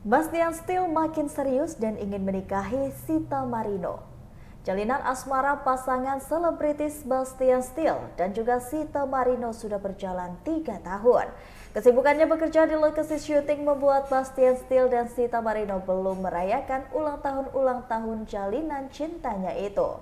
Bastian Steele makin serius dan ingin menikahi Sita Marino. Jalinan asmara pasangan selebritis Bastian Steele dan juga Sita Marino sudah berjalan 3 tahun. Kesibukannya bekerja di lokasi syuting membuat Bastian Steele dan Sita Marino belum merayakan ulang tahun jalinan cintanya itu.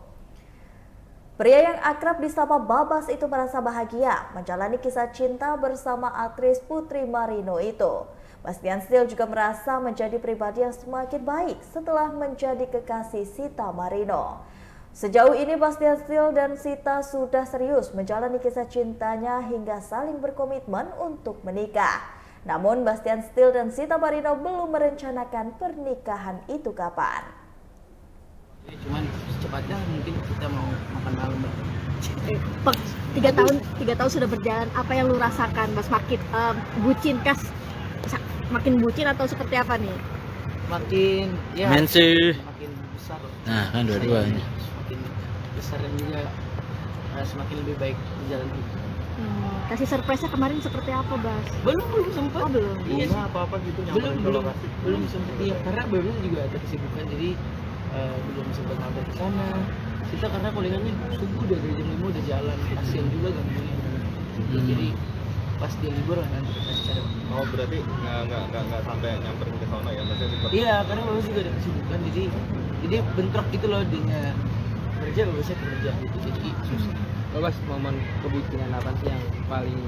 Pria yang akrab disapa Babas itu merasa bahagia menjalani kisah cinta bersama aktris Putri Marino itu. Bastian Steele juga merasa menjadi pribadi yang semakin baik setelah menjadi kekasih Sita Marino. Sejauh ini Bastian Steele dan Sita sudah serius menjalani kisah cintanya hingga saling berkomitmen untuk menikah. Namun Bastian Steele dan Sita Marino belum merencanakan pernikahan itu kapan. Cuman secepatnya mungkin kita mau makan malam, Mbak. 3 tahun sudah berjalan, apa yang lu rasakan, Mas? Makin bucin kah? Makin bucin atau seperti apa nih? Makin ya Mensi. makin besar. Nah, kan dua-duanya. Semakin besar dan juga semakin lebih baik berjalan hidup. Kasih surprise-nya kemarin seperti apa, Bas? Belum sempat. Oh, belum. Iya sih. apa-apa gitu belum sempat, iya, karena baru juga ada kesibukan, jadi belum sempat mampir ke sana. Kita karena kuliahnya subuh udah dari jam 5 udah jalan, kasian juga gangguin. Jadi pas dia libur lah nanti kita cari. Oh, berarti nggak sampai nyamperin ke sana ya, maksudnya sempat. Iya, karena bagus juga ada kesibukan, jadi bentrok gitu loh, dia kerja bagusnya kerja gitu, jadi susah. Babas, momen kebucinan apa sih yang paling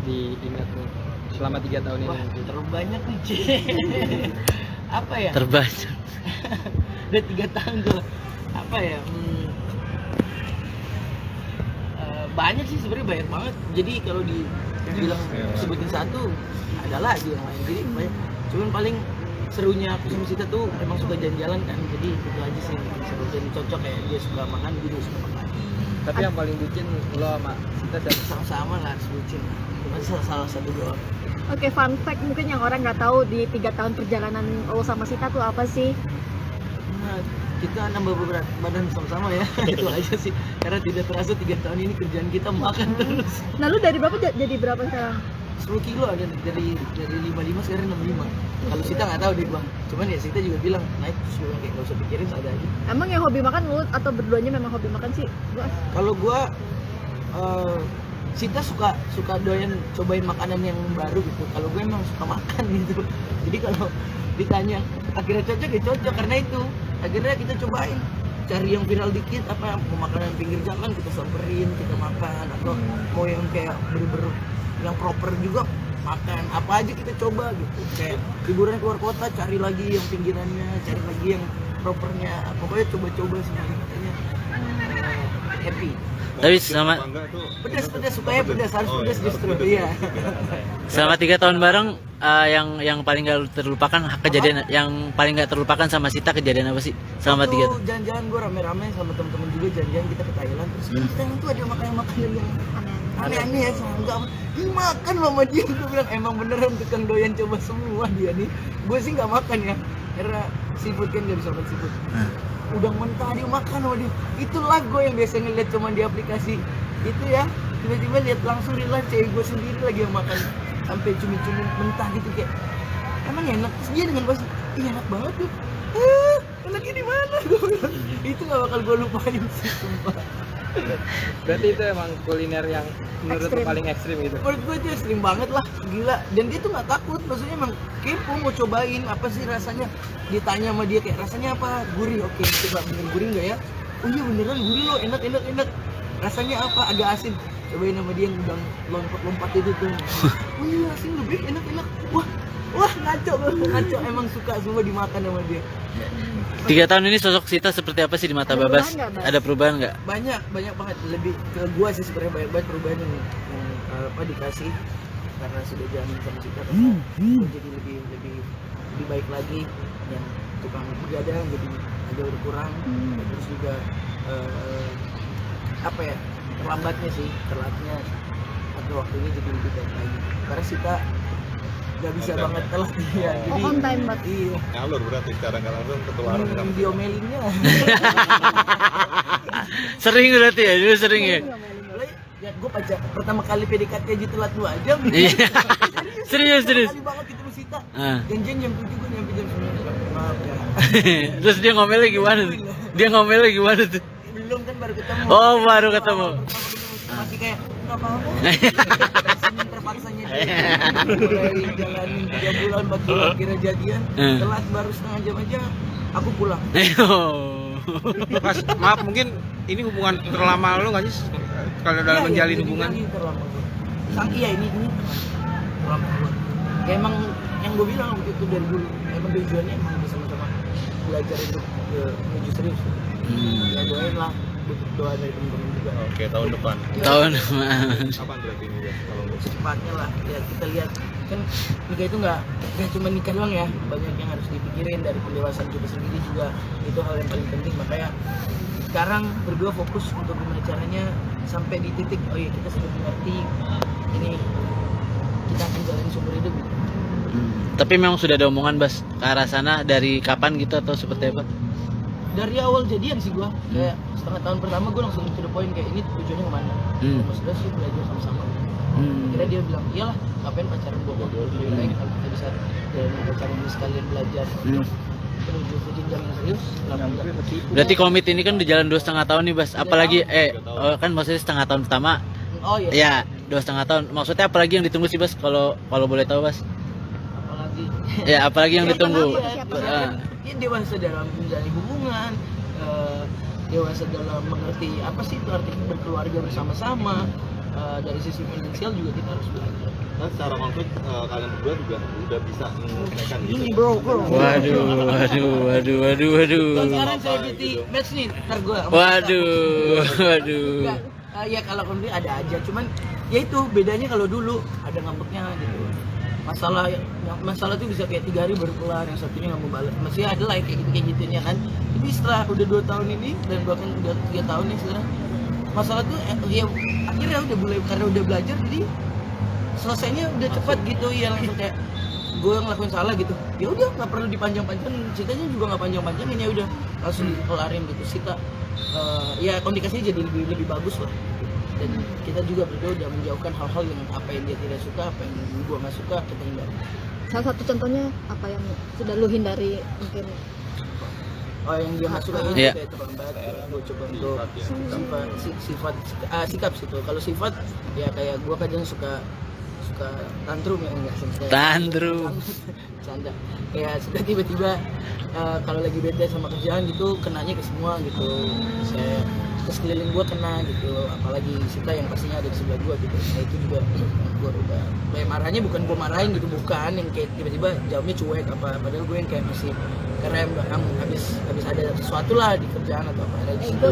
diingat nih selama 3 tahun Wah, ini? terlalu banyak nih, C. Apa ya? Terbaca. Udah 3 tahun tuh. Apa ya? Banyak sih sebenarnya, banyak banget. Jadi kalau dibilang sebutin satu, ada lagi yang lain. Jadi banyak. Cuman paling serunya aku sama Sita tuh emang suka jalan-jalan kan. Jadi itu aja sih yang bikin seru dan cocok, kayak dia suka makan, gue juga suka makan. Tapi yang paling bucin lo sama Sita siapa? Sama-sama lah sebutin. Cuma salah satu doang. Oke, fun fact mungkin yang orang nggak tahu di 3 tahun perjalanan lo sama Sita tuh apa sih? Nah, kita nambah berat badan sama-sama ya. Itu aja sih, karena tidak terasa 3 tahun ini kerjaan kita makan terus. Nah, lu dari berapa jadi berapa sekarang? 10 kilo ada dari 55 sekarang 65. Kalau Sita nggak tahu deh bang, cuman ya Sita juga bilang naik, terus gue bilang kayak nggak usah pikirin, ada aja. Emang yang hobi makan lu atau berduanya memang hobi makan sih? Kalau gue Sita suka doyan cobain makanan yang baru gitu. Kalau gue emang suka makan gitu. Jadi kalau ditanya akhirnya cocok ya cocok, karena itu akhirnya kita cobain cari yang viral dikit, apa mau makanan pinggir jalan kita samperin, kita makan, atau mau yang kayak bener-bener yang proper juga makan, apa aja kita coba gitu. Kayak liburan keluar kota cari lagi yang pinggirannya, cari lagi yang propernya, pokoknya coba-coba semuanya, makanya happy. Tapi selama Pedas supaya pedas, harus pedas justru. Iya. selama 3 tahun bareng, yang paling gak terlupakan kejadian, yang paling gak terlupakan sama Sita kejadian apa sih selama 3 tahun? Jalan-jalan gue rame-rame sama temen-temen juga, jalan-jalan kita ke Thailand, terus kita tuh ada makanan-makanan yang aneh-aneh ya, enggak dimakan sama dia. Gue bilang emang beneran tukang doyan coba semua dia nih. Gue sih nggak makan ya, karena seafood kan nggak bisa makan seafood. Udang mentah dia makan sama dia. Itulah gue yang biasa ngeliat cuma di aplikasi itu ya, tiba-tiba lihat langsung real cewek gue sendiri lagi yang makan sampai cumi-cumi mentah gitu, kayak emang enak. Terus dia dengan bahasa, ih enak banget tuh. Enaknya di mana? Gue bilang itu nggak bakal gue lupain sih, sumpah. Berarti itu emang kuliner yang menurut lo paling ekstrim gitu? Menurut gue itu ekstrim banget lah, gila. Dan dia tuh nggak takut, maksudnya emang kepo mau cobain apa sih rasanya. Ditanya sama dia kayak rasanya apa, gurih, oke coba bener gurih nggak ya? Oh iya beneran gurih loh, enak. Rasanya apa, agak asin, cobain sama dia yang udah lompat itu tuh. Oh iya asin lebih enak. Wah ngaco emang suka semua dimakan sama dia. 3 tahun ini sosok Sita seperti apa sih di mata Ada Babas? perubahan nggak, Bas? Ada perubahan nggak? Banyak banget, lebih ke gua sih sebenarnya, banyak banget perubahan yang apa dikasih karena sudah jalan sama kita, gua jadi lebih baik lagi, yang tukang begadang jadi agak berkurang, terus juga apa ya, telatnya atau waktunya jadi lebih baik lagi, karena Sita nggak bisa banget telat dia, jadi on time banget. iya Ngalur berarti secara nggak langsung ketularan sama diomelinnya. Sering berarti ya, dulu sering ya? Ya gue pertama kali PDKT aja telat 2 jam. Iya. Serius. Kali banget itu Sita Ah. janjian jam 7 gue nyampe jam 9 maaf ya. Terus dia ngomelnya gimana tuh? Dia ngomelnya gimana tuh? Belum kan baru ketemu. Oh, baru ketemu. Masih kayak nggak apa-apa. Senyum terpaksanya dia. Mulai jalanin 3 bulan 4 bulan kira jadian. Telat baru setengah jam aja aku pulang. Mas, maaf mungkin ini hubungan terlama lo nggak sih kalau dalam menjalin hubungan? Ini terlama gua. Iya ini terlama gua. Ya emang yang gue bilang waktu itu dari dulu emang tujuannya emang sama-sama belajar untuk menuju serius. Ya doain lah doa dari teman-teman juga. Oke, tahun depan. Tahun Kapan berarti ini ya? Kalau Secepatnya lah ya kita lihat kan nikah itu nggak cuma nikah doang ya, banyak yang harus dipikirin dari pendewasaan kita sendiri juga, itu hal yang paling penting. Makanya sekarang berdua fokus untuk gimana caranya sampai di titik oh iya kita sudah mengerti ini kita akan jalani seumur hidup gitu. Tapi memang sudah ada omongan Bas ke arah sana dari kapan gitu atau seperti apa? Dari awal jadian sih gua kayak setengah tahun pertama gua langsung to the point kayak ini tujuannya kemana. Maksudnya sih belajar sama-sama. Kira dia bilang iyalah ngapain pacaran bohong, lebih baik kalau kita bisa jalan pacaran ini sekalian belajar menuju ke jenjang yang serius. Berarti komit ini kan udah jalan 2,5 tahun nih Bas. Apalagi kan maksudnya setengah tahun pertama. Oh iya. Ya 2,5 tahun. Maksudnya apalagi yang ditunggu sih Bas kalau boleh tahu Bas? Apalagi Ya apalagi yang Ya, ditunggu? Ya, dewasa dalam menjalani hubungan, dewasa dalam mengerti apa sih itu arti berkeluarga bersama-sama. Dari sisi finansial juga kita harus belajar. nah, secara konflik kalian berdua juga udah bisa menyelesaikan gitu. Ini bro. Waduh. Sekarang saya beauty match nih, ntar gua. Waduh. Enggak, ya kalau konflik ada aja, cuman ya itu bedanya kalau dulu ada ngambeknya gitu. Masalah tuh bisa kayak 3 hari baru kelar, yang satunya nggak mau balas. Masih ada lah kayak gitunya kan. Tapi setelah udah 2 tahun ini dan bahkan udah 3 tahun nih sekarang, masalah tuh ya akhirnya udah mulai karena udah belajar jadi selesainya udah cepat gitu ya, langsung kayak gue ngelakuin salah gitu ya udah nggak perlu dipanjang-panjang, ceritanya juga nggak panjang-panjangin, ya udah langsung dikelarin gitu. Kita ya komunikasinya jadi lebih bagus lah, dan kita juga berdua udah menjauhkan hal-hal yang apa yang dia tidak suka, apa yang gue nggak suka kita hindari. Salah satu contohnya apa yang sudah lu hindari mungkin? Oh yang dia nggak suka itu Iya. kayak terlambat, gue coba untuk sikap situ. Kalau sifat ya kayak gue kadang suka tantrum ya, enggak sih? Tantrum. Canda. Kayak suka tiba-tiba kalau lagi bete sama kerjaan gitu kenanya ke semua gitu. Saya ke sekeliling gue kena gitu, apalagi Sita yang pastinya ada di sebelah gue gitu. Nah itu juga gue udah kayak marahnya bukan gue marahin gitu, bukan yang kayak tiba-tiba jawabnya cuek apa, padahal gue yang kayak masih karena habis ada sesuatu lah di kerjaan atau apa ada di situ.